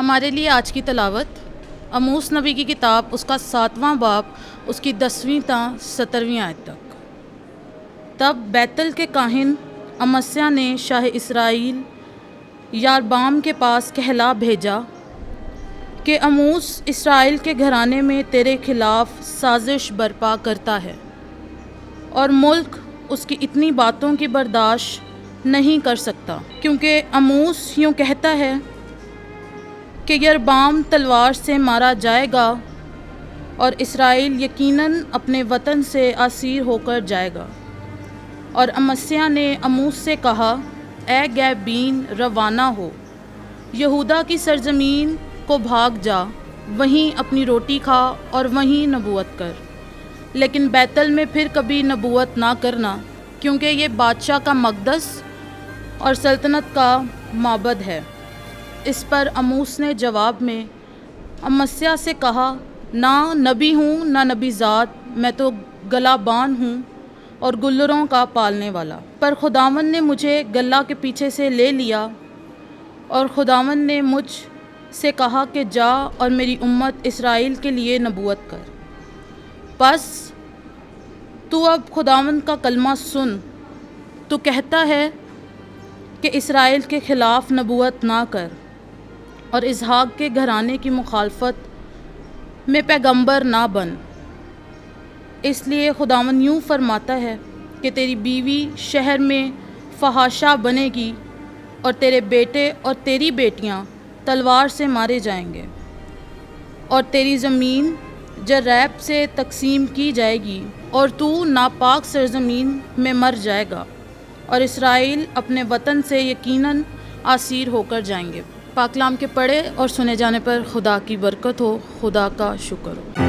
ہمارے لیے آج کی تلاوت اموس نبی کی کتاب اس کا 7واں باب اس کی 10ویں تا 17ویں آیت تک۔ تب بیتل کے کاہن امسیہ نے شاہ اسرائیل یاربام کے پاس کہلا بھیجا کہ اموس اسرائیل کے گھرانے میں تیرے خلاف سازش برپا کرتا ہے اور ملک اس کی اتنی باتوں کی برداشت نہیں کر سکتا، کیونکہ اموس یوں کہتا ہے کہ یربام تلوار سے مارا جائے گا اور اسرائیل یقیناً اپنے وطن سے اسیر ہو کر جائے گا۔ اور امسیہ نے اموس سے کہا، اے گیبین روانہ ہو، یہودا کی سرزمین کو بھاگ جا، وہیں اپنی روٹی کھا اور وہیں نبوت کر، لیکن بیتل میں پھر کبھی نبوت نہ کرنا، کیونکہ یہ بادشاہ کا مقدس اور سلطنت کا معبد ہے۔ اس پر اموس نے جواب میں امسیہ سے کہا، نہ نبی ہوں نہ نبی ذات، میں تو گلہ بان ہوں اور گلروں کا پالنے والا۔ پر خداوند نے مجھے گلہ کے پیچھے سے لے لیا، اور خداوند نے مجھ سے کہا کہ جا اور میری امت اسرائیل کے لیے نبوت کر۔ پس تو اب خداوند کا کلمہ سن۔ تو کہتا ہے کہ اسرائیل کے خلاف نبوت نہ کر اور اسحاق کے گھرانے کی مخالفت میں پیغمبر نہ بن۔ اس لیے خداوند یوں فرماتا ہے کہ تیری بیوی شہر میں فحاشہ بنے گی اور تیرے بیٹے اور تیری بیٹیاں تلوار سے مارے جائیں گے، اور تیری زمین جریب سے تقسیم کی جائے گی، اور تو ناپاک سرزمین میں مر جائے گا، اور اسرائیل اپنے وطن سے یقیناً اسیر ہو کر جائیں گے۔ پاک کلام کے پڑھے اور سنے جانے پر خدا کی برکت ہو، خدا کا شکر ہو۔